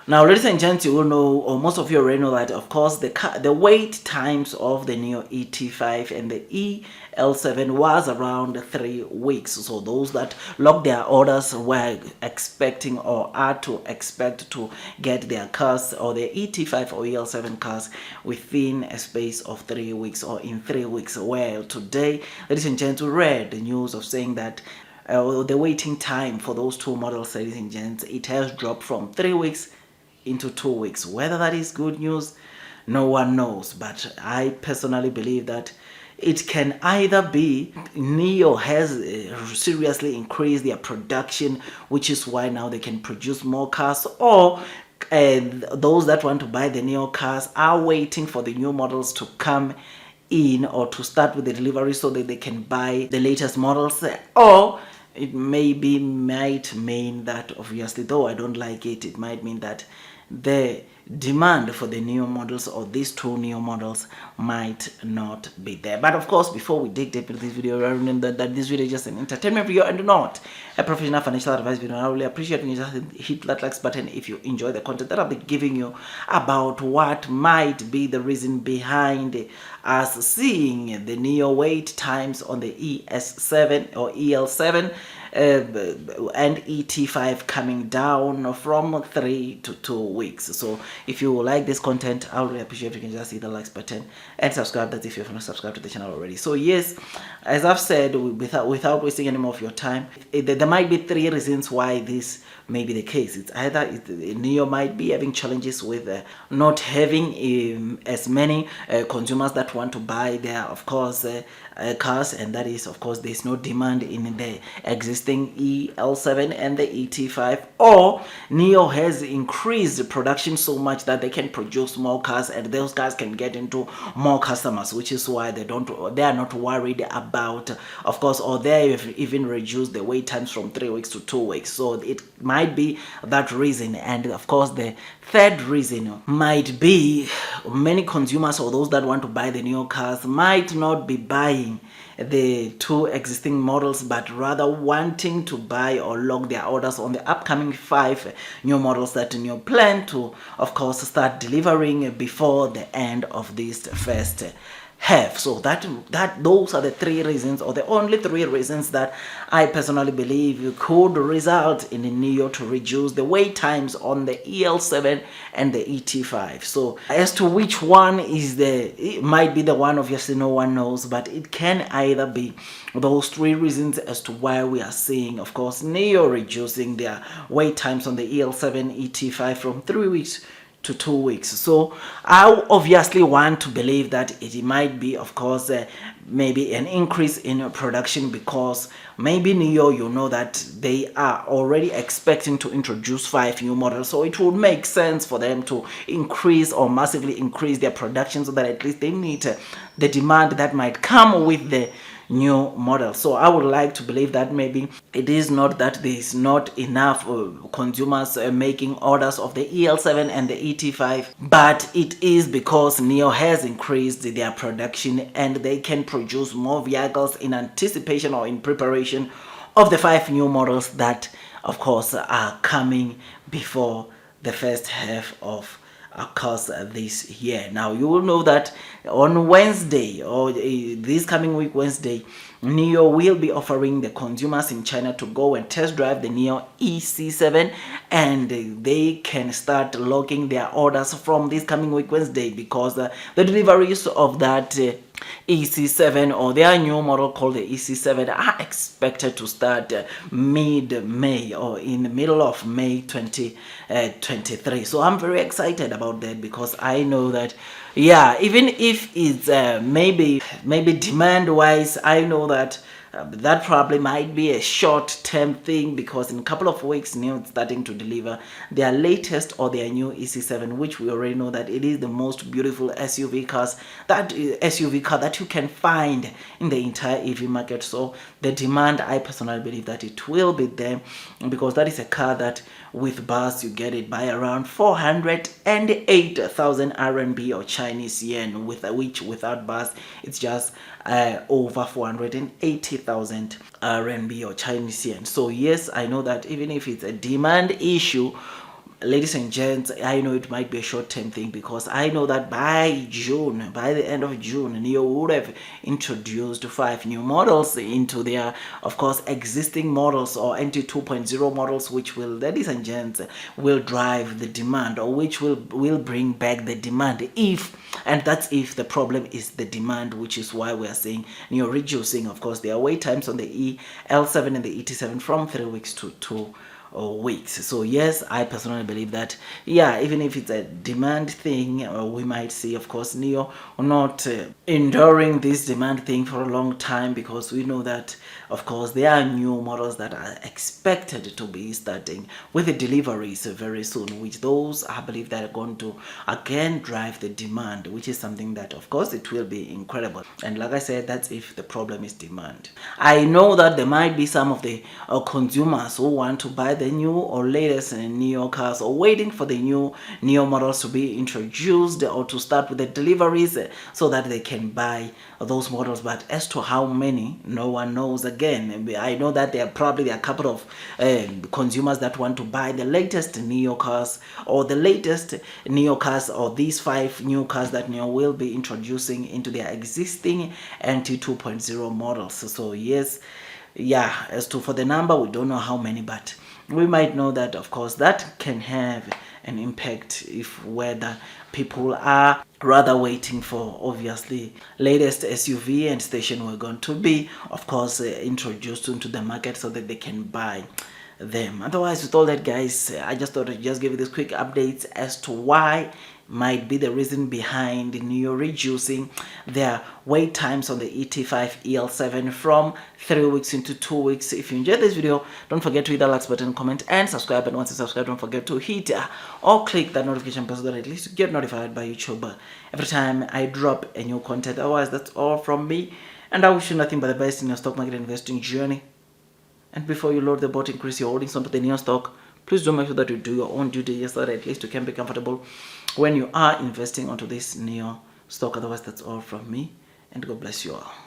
Now, ladies and gents, you will know, or most of you already know that, of course, the wait times of the Nio ET5 and the EL7 was around 3 weeks. So those that locked their orders were expecting or are to expect to get their cars or their ET5 or EL7 cars within a space of 3 weeks or in 3 weeks. Well, today, ladies and gents, we read the news of saying that the waiting time for those two models, ladies and gents, it has dropped from 3 weeks into 2 weeks. Whether that is good news, no one knows. But I personally believe that it can either be Nio has seriously increased their production, which is why now they can produce more cars, or those that want to buy the Nio cars are waiting for the new models to come in or to start with the delivery so that they can buy the latest models, or it maybe might mean that, obviously, though I don't like it, it might mean that the demand for the Nio models or these two Nio models might not be there. But of course, before we dig deep into this video, remember that this video is just an entertainment video and not a professional financial advice video. I really appreciate when you just hit that like button if you enjoy the content that I'll be giving you about what might be the reason behind us seeing the Nio wait times on the ES7 or EL7 and ET5 coming down from 3 to 2 weeks. So if you like this content, I would really appreciate if you can just hit the likes button and subscribe. That's if you have not subscribed to the channel already. So yes, as I've said, without wasting any more of your time, there might be 3 reasons why this may be the case. It's either Nio might be having challenges with not having as many consumers that want to buy their, of course, cars, and that is, of course, there's no demand in the existing EL7 and the ET5, or Nio has increased production so much that they can produce more cars and those cars can get into more customers, which is why they are not worried about, of course, or they have even reduced the wait times from 3 weeks to 2 weeks. So it might be that reason. And of course, the third reason might be many consumers or those that want to buy the new cars might not be buying the 2 existing models, but rather wanting to buy or lock their orders on the upcoming 5 new models that Nio plan to, of course, start delivering before the end of this first half. So those are the 3 reasons, or the only 3 reasons that I personally believe could result in Nio to reduce the wait times on the EL7 and the ET5. So as to which one is it might be the one, obviously no one knows, but it can either be those 3 reasons as to why we are seeing, of course, Nio reducing their wait times on the EL7 ET5 from 3 weeks to 2 weeks. So I obviously want to believe that it might be, of course, maybe an increase in production, because maybe Nio, you know that they are already expecting to introduce 5 new models, so it would make sense for them to increase or massively increase their production so that at least they meet the demand that might come with the new model. So I would like to believe that maybe it is not that there is not enough consumers making orders of the EL7 and the ET5, but it is because Nio has increased their production and they can produce more vehicles in anticipation or in preparation of the 5 new models that, of course, are coming before the first half of course this year. Now you will know that on Wednesday, or this coming week Wednesday, Nio will be offering the consumers in China to go and test drive the Nio EC7, and they can start logging their orders from this coming week Wednesday, because the deliveries of that EC7 or their new model called the EC7 are expected to start mid-May or in the middle of May 2023. So I'm very excited about that, because I know that, yeah, even if it's maybe demand wise, I know that that probably might be a short-term thing, because in a couple of weeks Nio is starting to deliver their latest or their new EC7, which we already know that it is the most beautiful SUV car that you can find in the entire EV market. So the demand, I personally believe that it will be there, because that is a car that with bus you get it by around 408,000 RMB or Chinese yen, which without bus it's just over 480,000 RMB or Chinese yen. So yes, I know that even if it's a demand issue, ladies and gents, I know it might be a short-term thing, because I know that by June, by the end of June, Nio would have introduced 5 new models into their, of course, existing models or NT 2.0 models, which will, ladies and gents, will drive the demand, or which will bring back the demand, if, and that's if the problem is the demand, which is why we are seeing Nio reducing, of course, their wait times on the EL7 and the ET7 from 3 weeks to 2 weeks. So yes, I personally believe that, yeah, even if it's a demand thing, we might see, of course, Nio not enduring this demand thing for a long time, because we know that, of course, there are new models that are expected to be starting with the deliveries very soon, which those I believe that are going to again drive the demand, which is something that, of course, it will be incredible. And like I said, that's if the problem is demand. I know that there might be some of the consumers who want to buy the new or latest Nio cars, or waiting for the new Nio models to be introduced or to start with the deliveries, so that they can buy those models. But as to how many, no one knows. Again, I know that there are probably a couple of consumers that want to buy the latest Nio cars, or the latest Nio cars, or these 5 new cars that Nio will be introducing into their existing NT 2.0 models. So yes, yeah, as to for the number, we don't know how many, but we might know that, of course, that can have an impact if whether people are rather waiting for, obviously, latest SUV and station wagon to be, of course, introduced into the market, so that they can buy them. Otherwise, with all that, guys, I just thought I'd just give you this quick updates as to why might be the reason behind Nio reducing their wait times on the ET5 EL7 from 3 weeks into 2 weeks. If you enjoyed this video, don't forget to hit the like button, comment, and subscribe. And once you subscribe, don't forget to hit or click that notification bell, so that at least you get notified by YouTube every time I drop a new content. Otherwise, that's all from me, and I wish you nothing but the best in your stock market investing journey. And before you load the boat, increase your holdings onto the Nio stock. Please do make sure that you do your own due diligence, so that at least you can be comfortable when you are investing onto this Nio stock. Otherwise, that's all from me, and God bless you all.